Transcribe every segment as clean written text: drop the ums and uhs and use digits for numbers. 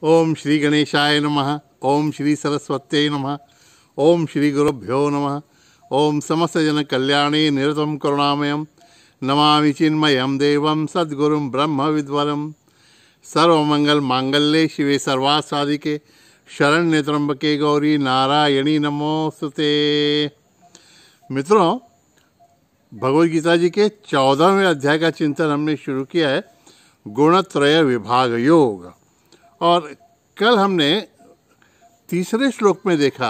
ओम श्री गणेशाय नमः। ओम श्री सरस्वत्यै नमः। ओम श्री गुरुभ्यो नमः। ओम समस्त जन कल्याणे निरतं करुणामयं नमामि चिन्मयं देवं सद्गुरुं ब्रह्म विद्वरं। सर्वमंगल मांगल्ये शिवे सर्वासाधिके शरण्य त्र्यंबके गौरी नारायणी नमोस्तुते। मित्रों, भगवद गीता जी के 14वें अध्याय का चिंतन हमने शुरू किया है, गुणत्रय विभाग योग। और कल हमने तीसरे श्लोक में देखा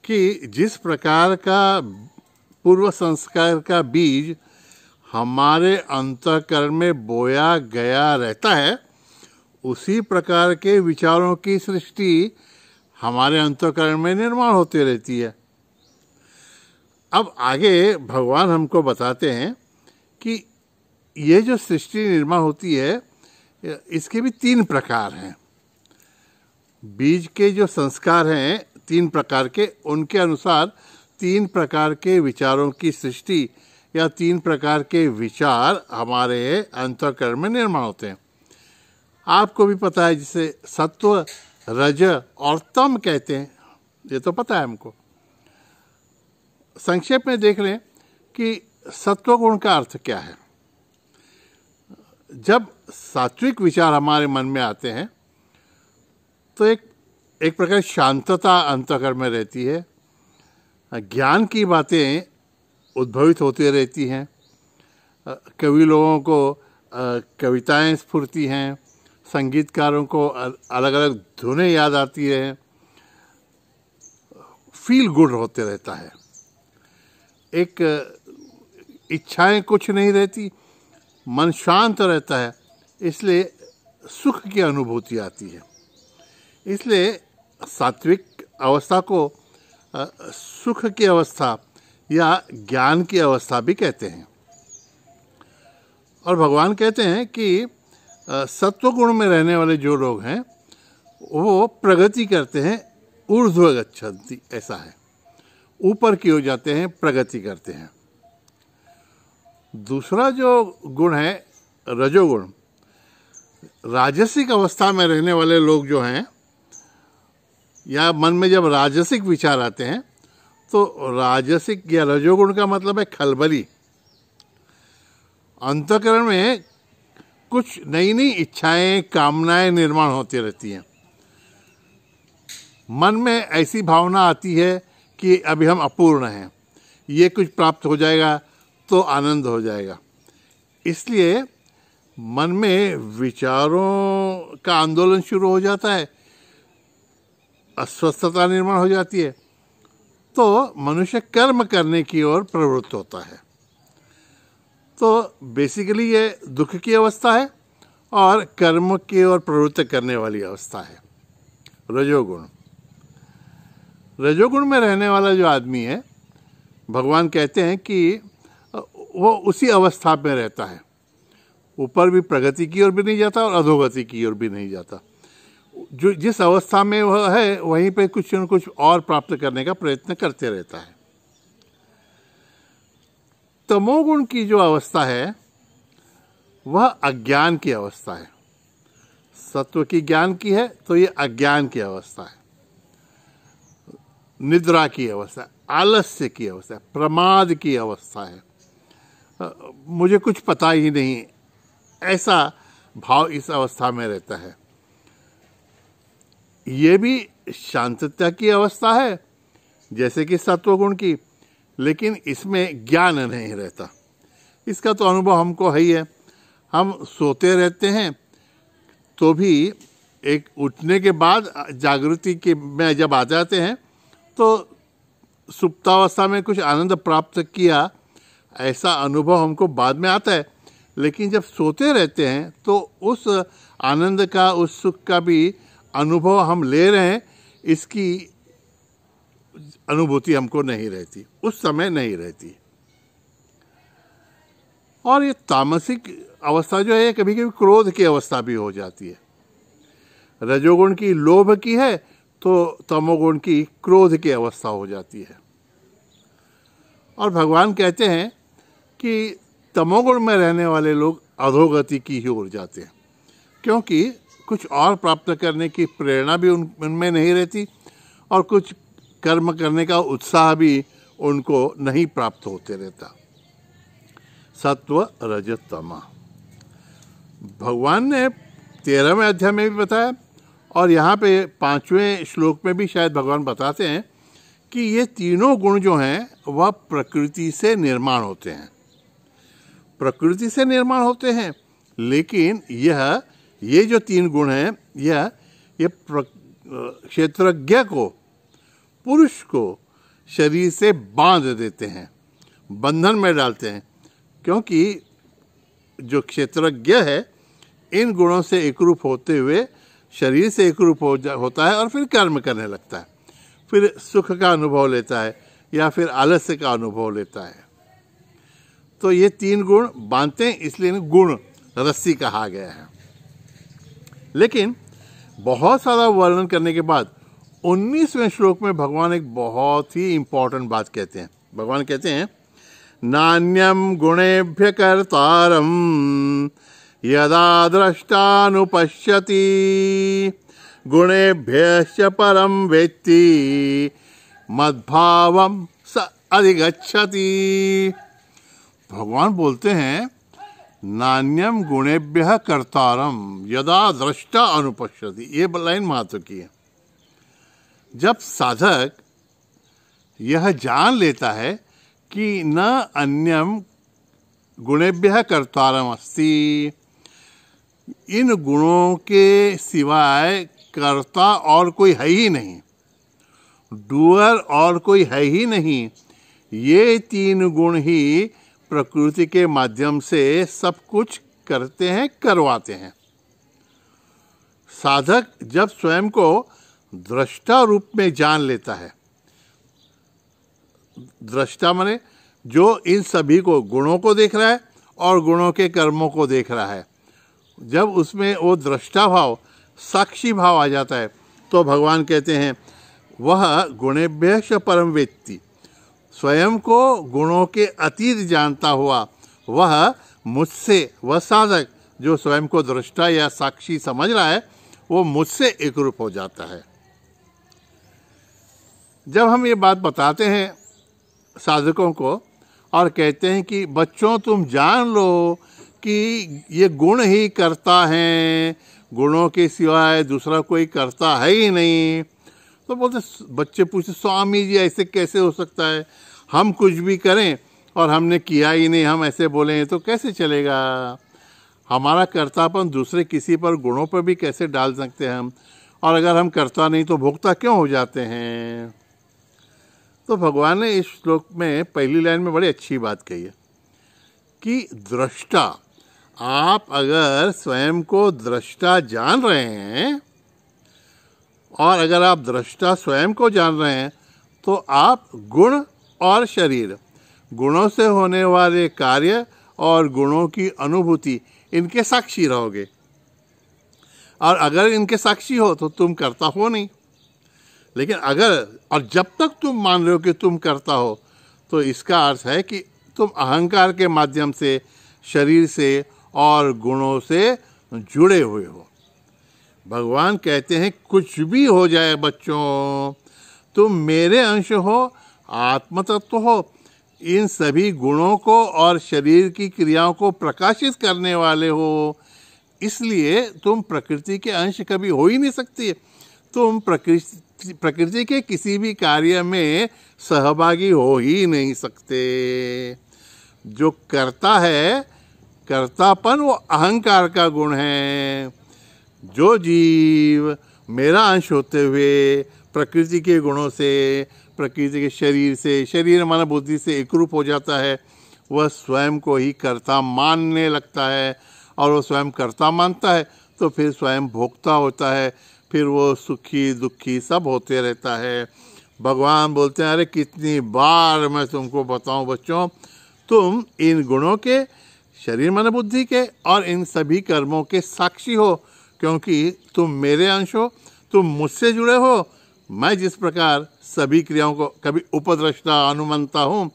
कि जिस प्रकार का पूर्व संस्कार का बीज हमारे अंतःकरण में बोया गया रहता है, उसी प्रकार के विचारों की सृष्टि हमारे अंतःकरण में निर्माण होती रहती है। अब आगे भगवान हमको बताते हैं कि ये जो सृष्टि निर्माण होती है, इसके भी 3 प्रकार हैं। बीज के जो संस्कार हैं 3 प्रकार के, उनके अनुसार 3 प्रकार के विचारों की सृष्टि या 3 प्रकार के विचार हमारे अंतःकरण में निर्माण होते हैं। आपको भी पता है, जिसे सत्व, रज और तम कहते हैं, ये तो पता है हमको। संक्षेप में देख लें कि सत्व गुण का अर्थ क्या है। जब सात्विक विचार हमारे मन में आते हैं तो एक प्रकार शांतता अंतःकरण में रहती है, ज्ञान की बातें उद्भवित होती रहती हैं, कवि लोगों को कविताएं स्फुरती हैं, संगीतकारों को अलग अलग धुनें याद आती है, फील गुड होते रहता है। एक इच्छाएं कुछ नहीं रहती, मन शांत रहता है, इसलिए सुख की अनुभूति आती है। इसलिए सात्विक अवस्था को सुख की अवस्था या ज्ञान की अवस्था भी कहते हैं। और भगवान कहते हैं कि सत्व गुण में रहने वाले जो लोग हैं वो प्रगति करते हैं, ऊर्ध्व गच्छन्ति, ऐसा है, ऊपर की ओर जाते हैं, प्रगति करते हैं। दूसरा जो गुण है रजोगुण, राजसिक अवस्था में रहने वाले लोग जो हैं, या मन में जब राजसिक विचार आते हैं तो राजसिक या रजोगुण का मतलब है खलबली। अंतःकरण में कुछ नई नई इच्छाएं, कामनाएं निर्माण होती रहती हैं। मन में ऐसी भावना आती है कि अभी हम अपूर्ण हैं, ये कुछ प्राप्त हो जाएगा तो आनंद हो जाएगा। इसलिए मन में विचारों का आंदोलन शुरू हो जाता है, अस्वस्थता निर्माण हो जाती है, तो मनुष्य कर्म करने की ओर प्रवृत्त होता है। तो बेसिकली ये दुख की अवस्था है और कर्म की ओर प्रवृत्त करने वाली अवस्था है रजोगुण। रजोगुण में रहने वाला जो आदमी है, भगवान कहते हैं कि वो उसी अवस्था में रहता है, ऊपर भी प्रगति की ओर भी नहीं जाता और अधोगति की ओर भी नहीं जाता। जो जिस अवस्था में वह है वहीं पे कुछ न कुछ और प्राप्त करने का प्रयत्न करते रहता है। तमोगुण की जो अवस्था है वह अज्ञान की अवस्था है। सत्व की ज्ञान की है तो ये अज्ञान की अवस्था है, निद्रा की अवस्था है, आलस्य की अवस्था है, प्रमाद की अवस्था है, मुझे कुछ पता ही नहीं, ऐसा भाव इस अवस्था में रहता है। ये भी शांतता की अवस्था है जैसे कि सत्वगुण की, लेकिन इसमें ज्ञान नहीं रहता। इसका तो अनुभव हमको है ही है। हम सोते रहते हैं तो भी एक उठने के बाद जागृति के में जब आ जाते हैं तो सुप्तावस्था में कुछ आनंद प्राप्त किया, ऐसा अनुभव हमको बाद में आता है। लेकिन जब सोते रहते हैं तो उस आनंद का, उस सुख का भी अनुभव हम ले रहे हैं, इसकी अनुभूति हमको नहीं रहती, उस समय नहीं रहती। और ये तामसिक अवस्था जो है, कभी कभी क्रोध की अवस्था भी हो जाती है। रजोगुण की लोभ की है तो तमोगुण की क्रोध की अवस्था हो जाती है। और भगवान कहते हैं कि तमोगुण में रहने वाले लोग अधोगति की ही ओर जाते हैं, क्योंकि कुछ और प्राप्त करने की प्रेरणा भी उनमें नहीं रहती और कुछ कर्म करने का उत्साह भी उनको नहीं प्राप्त होते रहता। सत्व रजत तम भगवान ने 13वें अध्याय में भी बताया और यहाँ पे 5वें श्लोक में भी शायद भगवान बताते हैं कि ये तीनों गुण जो हैं वह प्रकृति से निर्माण होते हैं। प्रकृति से निर्माण होते हैं, लेकिन ये जो 3 गुण हैं ये क्षेत्रज्ञ को, पुरुष को शरीर से बांध देते हैं, बंधन में डालते हैं, क्योंकि जो क्षेत्रज्ञ है इन गुणों से एकरूप होते हुए शरीर से एकरूप होता है और फिर कर्म करने लगता है, फिर सुख का अनुभव लेता है या फिर आलस्य का अनुभव लेता है। तो ये 3 गुण बांधते हैं, इसलिए इन्हें गुण रस्सी कहा गया है। लेकिन बहुत सारा वर्णन करने के बाद 19वें श्लोक में भगवान एक बहुत ही इंपॉर्टेंट बात कहते हैं। भगवान कहते हैं नान्यम गुणेभ्य कर्तारम यदा द्रष्टानुपश्यति गुणेभ्यश्च परम वेत्ति मद्भावम स अधिगच्छति। भगवान बोलते हैं नान्यम गुणेभ्यः कर्तारम यदा द्रष्टा अनुपश्यति। ये लाइन महत्व की है। जब साधक यह जान लेता है कि न अन्यम गुणेभ्यः कर्तारम अस्ति, इन गुणों के सिवाय कर्ता और कोई है ही नहीं, डूअर और कोई है ही नहीं, ये 3 गुण ही प्रकृति के माध्यम से सब कुछ करते हैं, करवाते हैं। साधक जब स्वयं को दृष्टा रूप में जान लेता है, दृष्टा माने जो इन सभी को, गुणों को देख रहा है और गुणों के कर्मों को देख रहा है, जब उसमें वो दृष्टा भाव, साक्षी भाव आ जाता है तो भगवान कहते हैं वह गुणेभ्यश्च परम वेत्ति, स्वयं को गुणों के अतीत जानता हुआ वह मुझसे, वह साधक जो स्वयं को दृष्टा या साक्षी समझ रहा है, वो मुझसे एकरूप हो जाता है। जब हम ये बात बताते हैं साधकों को और कहते हैं कि बच्चों तुम जान लो कि ये गुण ही करता है, गुणों के सिवाय दूसरा कोई करता है ही नहीं, तो बोलते, बच्चे पूछते स्वामी जी ऐसे कैसे हो सकता है, हम कुछ भी करें और हमने किया ही नहीं, हम ऐसे बोलें तो कैसे चलेगा, हमारा कर्तापन दूसरे किसी पर गुणों पर भी कैसे डाल सकते हैं हम, और अगर हम करता नहीं तो भोक्ता क्यों हो जाते हैं। तो भगवान ने इस श्लोक में पहली लाइन में बड़ी अच्छी बात कही है कि दृष्टा, आप अगर स्वयं को दृष्टा जान रहे हैं और अगर आप दृष्टा स्वयं को जान रहे हैं तो आप गुण और शरीर, गुणों से होने वाले कार्य और गुणों की अनुभूति, इनके साक्षी रहोगे। और अगर इनके साक्षी हो तो तुम करता हो नहीं, लेकिन अगर और जब तक तुम मान रहे हो कि तुम करता हो तो इसका अर्थ है कि तुम अहंकार के माध्यम से शरीर से और गुणों से जुड़े हुए हो। भगवान कहते हैं कुछ भी हो जाए बच्चों, तुम मेरे अंश हो, आत्म तत्व हो, इन सभी गुणों को और शरीर की क्रियाओं को प्रकाशित करने वाले हो, इसलिए तुम प्रकृति के अंश कभी हो ही नहीं सकती। तुम प्रकृति के किसी भी कार्य में सहभागी हो ही नहीं सकते। जो करता है, कर्तापन वो अहंकार का गुण है। जो जीव मेरा अंश होते हुए प्रकृति के गुणों से, प्रकृति के शरीर से, शरीर माना बुद्धि से एकरूप हो जाता है, वह स्वयं को ही कर्ता मानने लगता है, और वो स्वयं कर्ता मानता है तो फिर स्वयं भोक्ता होता है, फिर वो सुखी दुखी सब होते रहता है। भगवान बोलते हैं अरे कितनी बार मैं तुमको बताऊं बच्चों, तुम इन गुणों के, शरीर मन बुद्धि के और इन सभी कर्मों के साक्षी हो, क्योंकि तुम मेरे अंश हो, तुम मुझसे जुड़े हो। मैं जिस प्रकार सभी क्रियाओं को कभी उपद्रष्टा अनुमंता हूँ,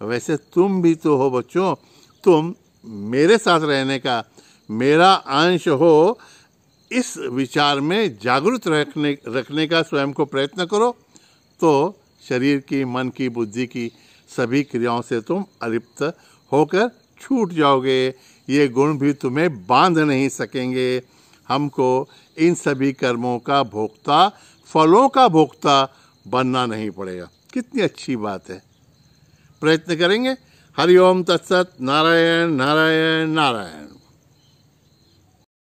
वैसे तुम भी तो हो बच्चों, तुम मेरे साथ रहने का, मेरा अंश हो, इस विचार में जागरूक रखने का स्वयं को प्रयत्न करो, तो शरीर की, मन की, बुद्धि की सभी क्रियाओं से तुम अलिप्त होकर छूट जाओगे। ये गुण भी तुम्हें बांध नहीं सकेंगे। हमको इन सभी कर्मों का भोक्ता, फलों का भोक्ता बनना नहीं पड़ेगा। कितनी अच्छी बात है। प्रयत्न करेंगे। हरि ओम तत्सत। नारायण नारायण नारायण।